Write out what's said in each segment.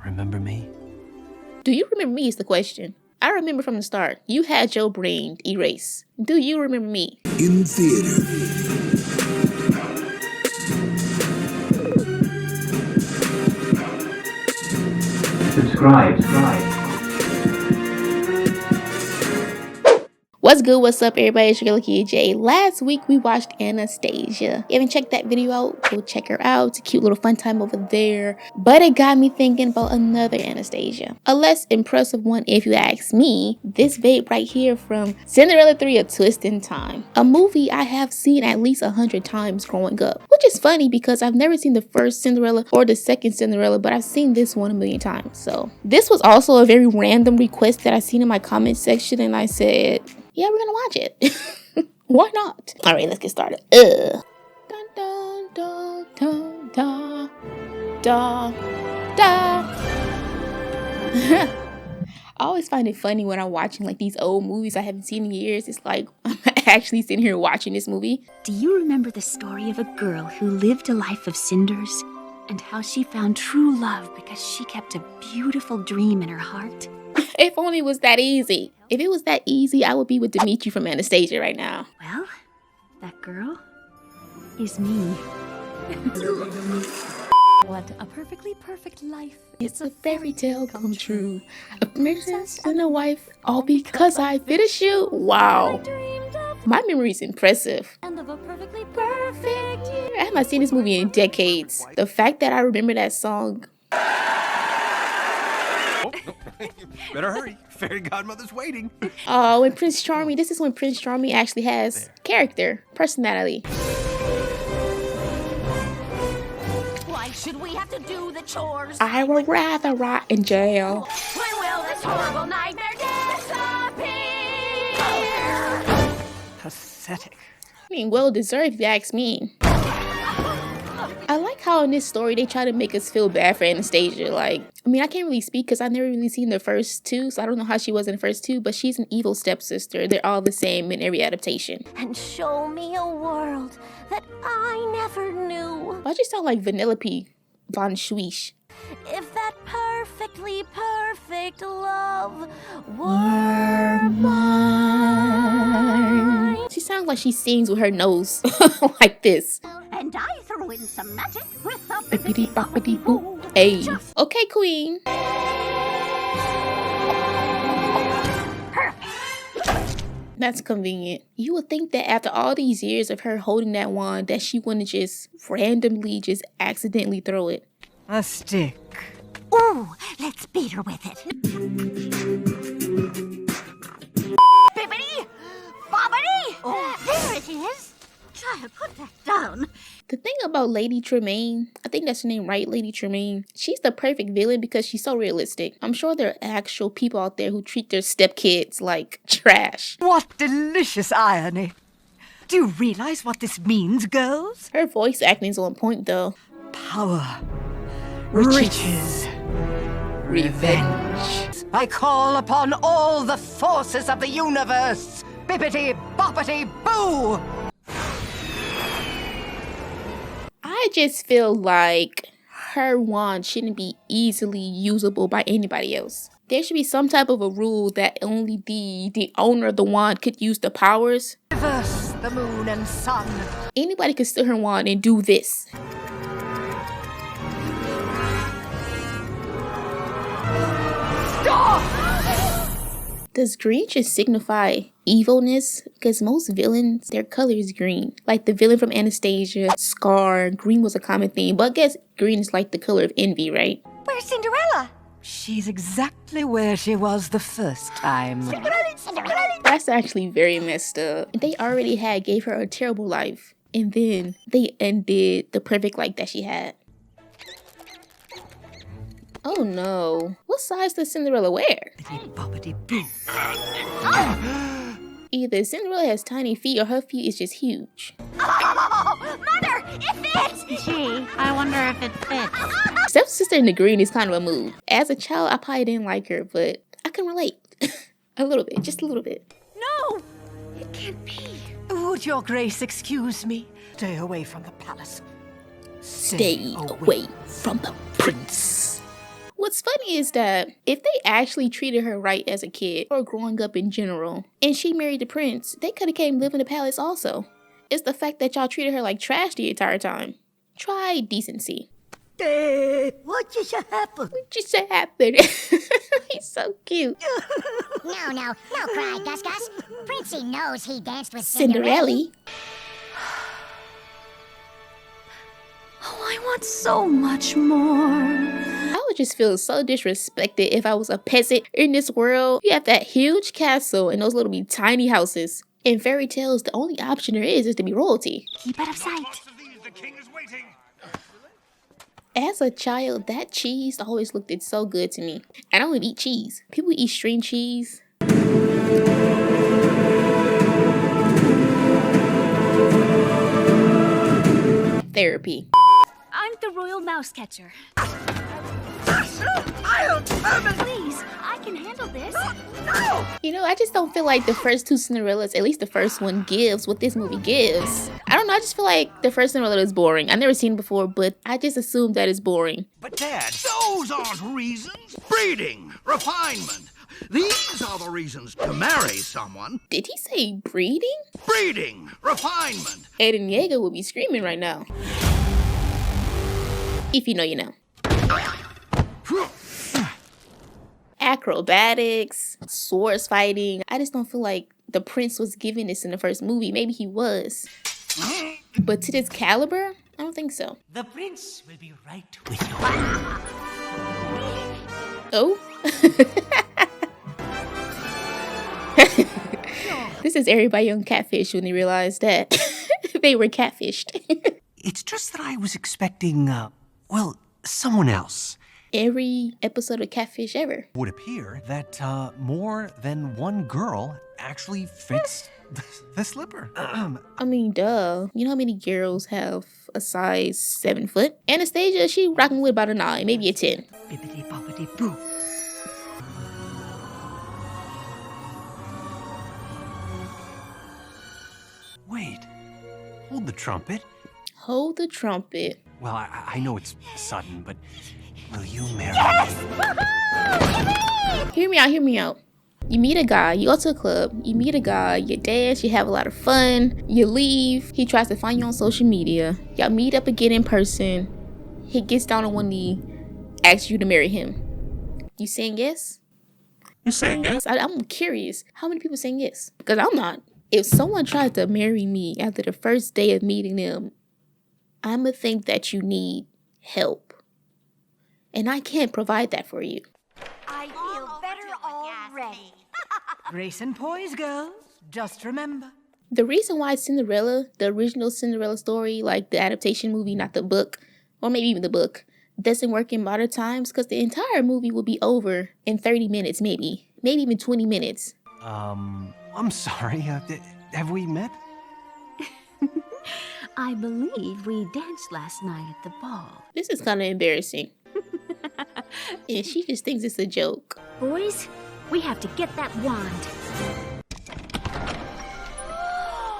Remember me? Do you remember me is the question. I remember from the start. You had your brain erased. Do you remember me? In theater. Subscribe. What's good? What's up, everybody? It's your girl Lakia J. Last week we watched Anastasia. If you haven't checked that video out, go check her out. It's a cute little fun time over there. But it got me thinking about another Anastasia. A less impressive one, if you ask me. This vape right here from Cinderella 3: A Twist in Time. A movie I have seen at least 100 times growing up. Which is funny because I've never seen the first Cinderella or the second Cinderella, but I've seen this one a million times. So this was also a very random request that I seen in my comment section, and I said, yeah, we're gonna watch it. Why not? All right, let's get started. Dun, dun, dun, dun, dun, dun, dun. I always find it funny when I'm watching like these old movies I haven't seen in years. It's like I'm actually sitting here watching this movie. Do you remember the story of a girl who lived a life of cinders and how she found true love because she kept a beautiful dream in her heart? If only it was that easy. If it was that easy, I would be with Dimitri from Anastasia right now. Well, that girl is me. What a perfectly perfect life. It's a fairy tale come true. A princess and a wife, all because I fit a shoe. Wow. My memory is impressive. And of a perfectly perfect year. I have not seen this movie in decades. The fact that I remember that song. Better hurry. Fairy godmother's waiting. Oh, when Prince Charming, this is when Prince Charming actually has character, personality. Why should we have to do the chores? I would rather rot in jail. When will this horrible nightmare disappear? Pathetic. I mean, well deserved if you ask me. I like how in this story they try to make us feel bad for Anastasia. Like, I mean, I can't really speak because I've never really seen the first two, so I don't know how she was in the first two, but she's an evil stepsister. They're all the same in every adaptation. And show me a world that I never knew. Why'd you sound like Vanellope von Schweich? If that perfectly perfect love were mine. She sounds like she sings with her nose like this. And I threw in some magic with a Bippity boppity boop. Hey. Okay, queen. That's convenient. You would think that after all these years of her holding that wand that she wouldn't just randomly just accidentally throw it. A stick. Ooh, let's beat her with it. Bippity! Bobbity! Oh, there it is. Child, put that down. The thing about Lady Tremaine, I think that's her name, right? Lady Tremaine. She's the perfect villain because she's so realistic. I'm sure there are actual people out there who treat their stepkids like trash. What delicious irony. Do you realize what this means, girls? Her voice acting is on point though. Power. Riches. Revenge. I call upon all the forces of the universe. Bippity boppity boo! I just feel like her wand shouldn't be easily usable by anybody else. There should be some type of a rule that only the owner of the wand could use the powers. Reverse the moon and sun. Anybody could steal her wand and do this. Stop! Does green just signify evilness? Because most villains, their color is green. Like the villain from Anastasia, Scar, green was a common theme. But I guess green is like the color of envy, right? Where's Cinderella? She's exactly where she was the first time. That's actually very messed up. They already gave her a terrible life. And then they ended the perfect life that she had. Oh no. What size does Cinderella wear? Bippity boppity boo. Either Cinderella has tiny feet or her feet is just huge. Oh, Mother, it fits! Gee, I wonder if it fits. Stepsister in the green is kind of a move. As a child, I probably didn't like her, but I can relate. A little bit, just a little bit. No, it can't be. Would your grace excuse me? Stay away from the palace. Stay away from the prince. What's funny is that if they actually treated her right as a kid or growing up in general, and she married the prince, they could have came live in the palace also. It's the fact that y'all treated her like trash the entire time. Try decency. What just happened? What just happened? He's so cute. No cry, Gus Gus. Princey knows he danced with Cinderella. Oh, I want so much more. I would just feel so disrespected if I was a peasant in this world. You have that huge castle and those little tiny houses. In fairy tales, the only option there is to be royalty. Keep out of sight. The king is waiting. As a child, that cheese always looked so good to me. I don't even eat cheese. People eat string cheese. Therapy. I'm the royal mouse catcher. Please, I can handle this. You know, I just don't feel like the first two Cinderellas, at least the first one, gives what this movie gives. I don't know, I just feel like the first Cinderella is boring. I've never seen it before, but I just assume that it's boring. But Dad, those aren't reasons. Breeding, refinement. These are the reasons to marry someone. Did he say breeding? Breeding, refinement. Eden Yeager would be screaming right now. If you know, you know. Acrobatics, swords fighting. I just don't feel like the prince was given this in the first movie. Maybe he was. But to this caliber, I don't think so. The prince will be right with you. Oh? This is everybody on Catfish when they realized that they were catfished. It's just that I was expecting, well, someone else. Every episode of Catfish ever. Would appear that more than one girl actually fits the slipper. I mean, duh. You know how many girls have a size 7 foot? Anastasia, she rocking with about a 9, maybe a 10. Bippity boppity boo. Wait, hold the trumpet. Hold the trumpet. Well, I know it's sudden, but will you marry me? Hear me out, hear me out. You meet a guy, you go to a club, you meet a guy, you dance, you have a lot of fun, you leave, he tries to find you on social media, y'all meet up again in person, he gets down on one knee, asks you to marry him. You saying yes? You saying yes? I'm curious, how many people saying yes? Because I'm not. If someone tries to marry me after the first day of meeting them, I'ma think that you need help. And I can't provide that for you. I feel better already. Grace and poise, girls. Just remember. The reason why Cinderella, the original Cinderella story, like the adaptation movie, not the book, or maybe even the book, doesn't work in modern times because the entire movie will be over in 30 minutes, maybe even 20 minutes. I'm sorry, have we met? I believe we danced last night at the ball. This is kind of embarrassing. And she just thinks it's a joke. Boys, we have to get that wand.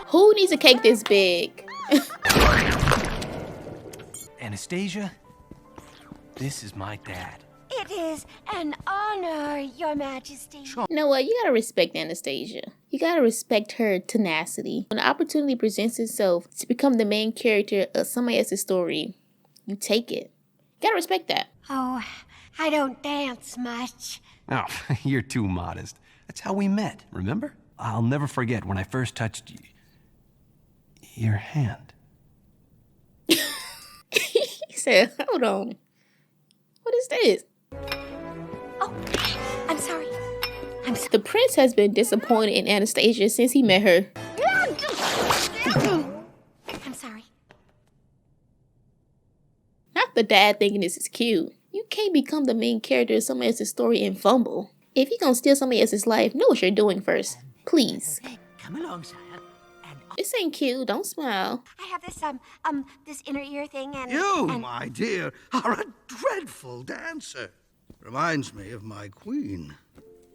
Who needs a cake this big? Anastasia, this is my dad. It is an honor, Your Majesty. You know what? You gotta respect Anastasia. You gotta respect her tenacity. When the opportunity presents itself to become the main character of somebody else's story, you take it. You gotta respect that. Oh, I don't dance much. Oh, you're too modest. That's how we met, remember? I'll never forget when I first touched your hand. He said, hold on. What is this? Oh, I'm sorry. The prince has been disappointed in Anastasia since he met her. I'm sorry. Not the dad thinking this is cute. You can't become the main character of somebody else's story and fumble. If you're gonna steal somebody else's life, know what you're doing first. Please. Come along, sire. This ain't cute. Don't smile. I have this, this inner ear thing and... You, and... my dear, are a dreadful dancer. Reminds me of my queen.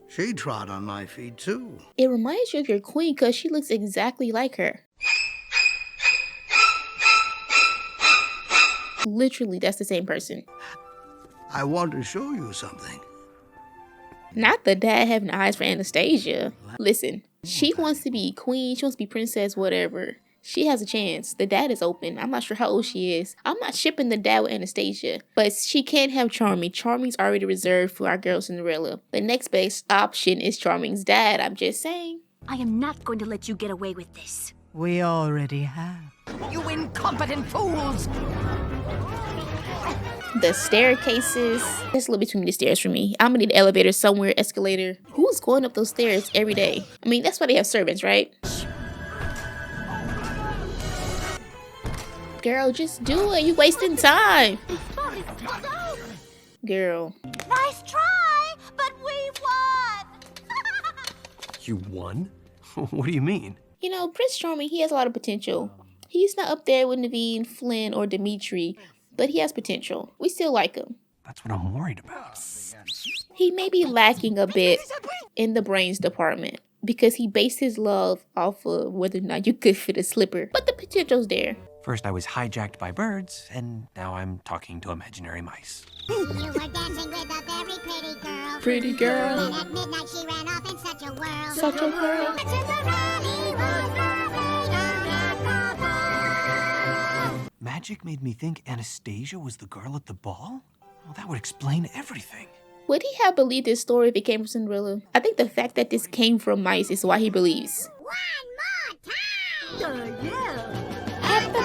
She trod on my feet, too. It reminds you of your queen because she looks exactly like her. Literally, that's the same person. I want to show you something. Not the dad having eyes for Anastasia. Listen, she wants to be queen, she wants to be princess, whatever. She has a chance. The dad is open. I'm not sure how old she is. I'm not shipping the dad with Anastasia. But she can't have Charming. Charming's already reserved for our girl Cinderella. The next best option is Charming's dad. I'm just saying. I am not going to let you get away with this. We already have. You incompetent fools! The staircases. That's a little bit too many stairs for me. I'm gonna need an elevator somewhere, escalator. Who's going up those stairs every day? I mean, that's why they have servants, right? Girl, just do it. You wasting time. Girl. Nice try, but we won! You won? What do you mean? You know, Prince Charming, he has a lot of potential. He's not up there with Naveen, Flynn, or Dimitri, but he has potential. We still like him. That's what I'm worried about. He may be lacking a bit in the brains department because he based his love off of whether or not you could fit a slipper. But the potential's there. First I was hijacked by birds, and now I'm talking to imaginary mice. You were dancing with a very pretty girl. Pretty girl. And at midnight she ran off in such a whirl. Such a girl. And Cinderella was laughing at the ball. Magic made me think Anastasia was the girl at the ball? Well, that would explain everything. Would he have believed this story if it came from Cinderella? I think the fact that this came from mice is why he believes. One more time! At the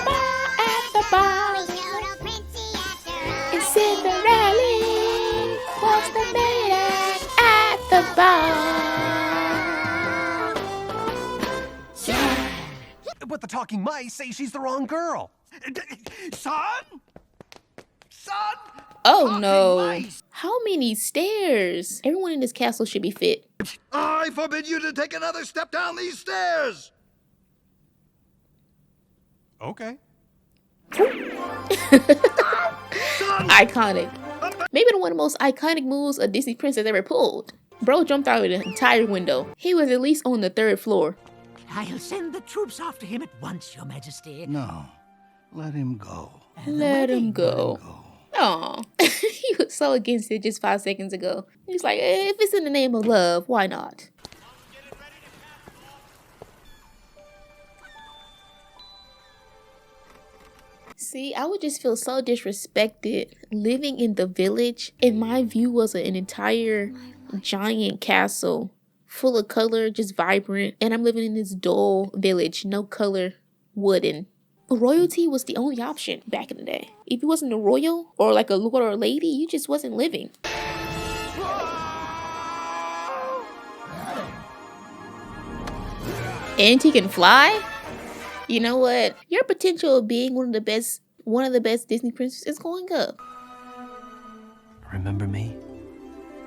bar, We showed old Princey after all. it's Cinderella was the maiden at the bar. But the talking mice say she's the wrong girl. Son? Son? Oh Talking no. mice. How many stairs? Everyone in this castle should be fit. I forbid you to take another step down these stairs. Okay. Iconic. Maybe one of the most iconic moves a Disney princess ever pulled. Bro jumped out of the entire window. He was at least on the 3rd floor. I'll send the troops after him at once, Your Majesty. No, let him go. Let him go. Aw, he was so against it just 5 seconds ago. He's like, if it's in the name of love, why not? See, I would just feel so disrespected living in the village. And my view was an entire giant castle full of color, just vibrant. And I'm living in this dull village, no color, wooden. Royalty was the only option back in the day. If you wasn't a royal or like a lord or a lady, you just wasn't living. And he can fly? You know what? Your potential of being one of the best Disney princesses is going up. Remember me?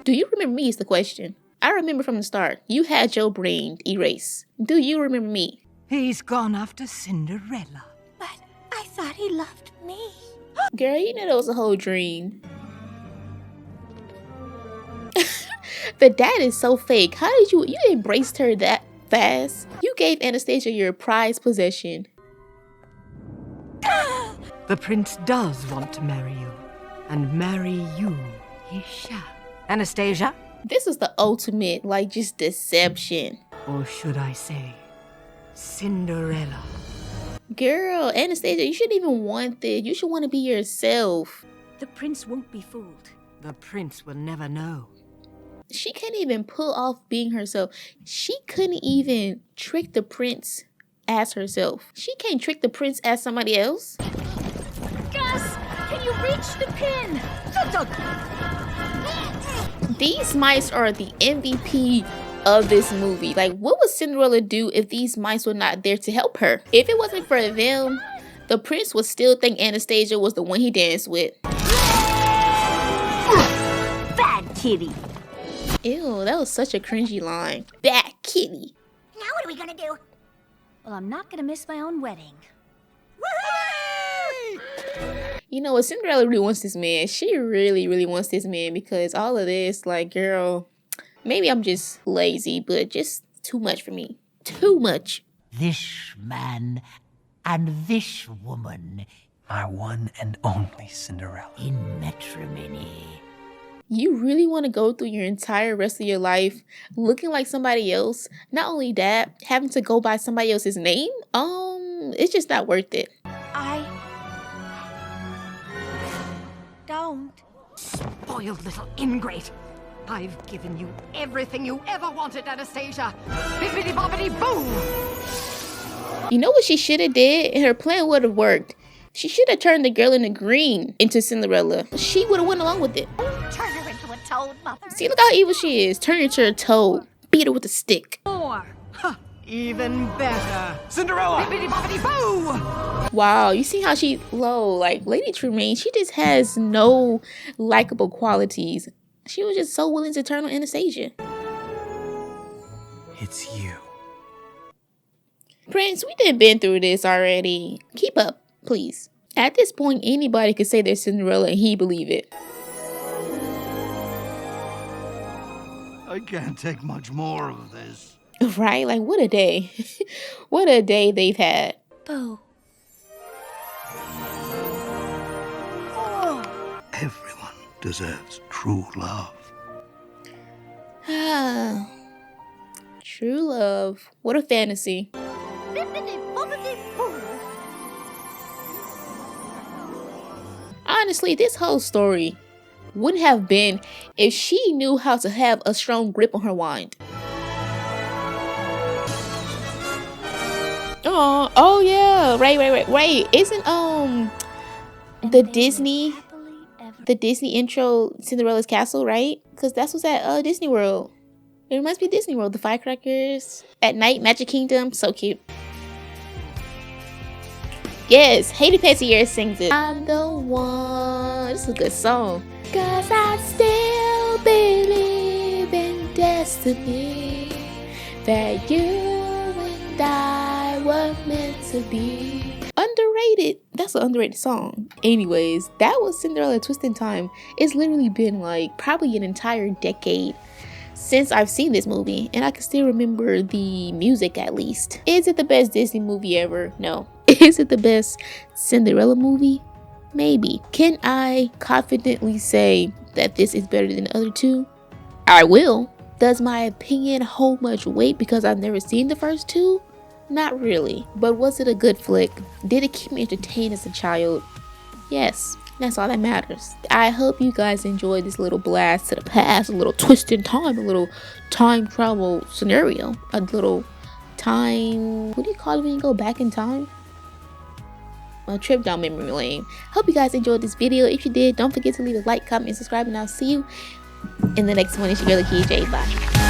Do you remember me is the question. I remember from the start. You had your brain erased. Do you remember me? He's gone after Cinderella. But I thought he loved me. Girl, you know that was a whole dream. The dad is so fake. How did you embraced her that fast? You gave Anastasia your prized possession. The prince does want to marry you, and marry you he shall. Anastasia? This is the ultimate, like, just deception. Or should I say, Cinderella? Girl, Anastasia, you shouldn't even want this. You should want to be yourself. The prince won't be fooled. The prince will never know. She can't even pull off being herself. She couldn't even trick the prince as herself. She can't trick the prince as somebody else. Gus, can you reach the pin? These mice are the MVP of this movie. Like, what would Cinderella do if these mice were not there to help her? If it wasn't for them, the prince would still think Anastasia was the one he danced with. Bad kitty. Ew, that was such a cringy line. Bad kitty. Now what are we gonna do? Well, I'm not gonna miss my own wedding. You know what? Cinderella really wants this man. She really, really wants this man because all of this, like, girl, maybe I'm just lazy, but just too much for me. Too much. This man and this woman My one and only Cinderella. in matrimony. You really want to go through your entire rest of your life looking like somebody else? Not only that, having to go by somebody else's name? It's just not worth it. I don't. Spoiled little ingrate. I've given you everything you ever wanted, Anastasia. Bippity boppity boo! You know what she should have did? And her plan would have worked. She should have turned the girl in the green into Cinderella. She would have went along with it. Turn her into a toad, Mother. See, look how evil she is. Turn her into a toad. Beat her with a stick. Even better. Cinderella! Bippity boppity boo! Wow, you see how she low. Like, Lady Tremaine, she just has no likable qualities. She was just so willing to turn on Anastasia. It's you. Prince, we done been through this already. Keep up, please. At this point, anybody could say they're Cinderella and he believe it. I can't take much more of this. Right? Like, what a day. What a day they've had. Boo. Everyone deserves true love. Ah, true love. What a fantasy. Honestly, this whole story wouldn't have been if she knew how to have a strong grip on her wand. Oh yeah, right. Isn't the Disney intro Cinderella's castle, right? Because that's what's at Disney World. It must be Disney World. The firecrackers at night, Magic Kingdom, so cute. Yes, Haiti Pantier sings it. I'm the one. This is a good song. 'Cause I still believe in destiny, that you and I were meant to be. Underrated. That's an underrated song. Anyways, that was Cinderella Twist in Time. It's literally been like probably an entire decade since I've seen this movie, and I can still remember the music at least. Is it the best Disney movie ever? No. Is it the best Cinderella movie? Maybe. Can I confidently say that this is better than the other two? I will. Does my opinion hold much weight because I've never seen the first two? Not really. But was it a good flick? Did it keep me entertained as a child? Yes. That's all that matters. I hope you guys enjoyed this little blast to the past, a little twist in time, a little time travel scenario, a little time, what do you call it when you go back in time? A trip down memory lane. Hope you guys enjoyed this video. If you did, don't forget to leave a like, comment, and subscribe, and I'll see you in the next one. It's your girl Lakia J. Bye.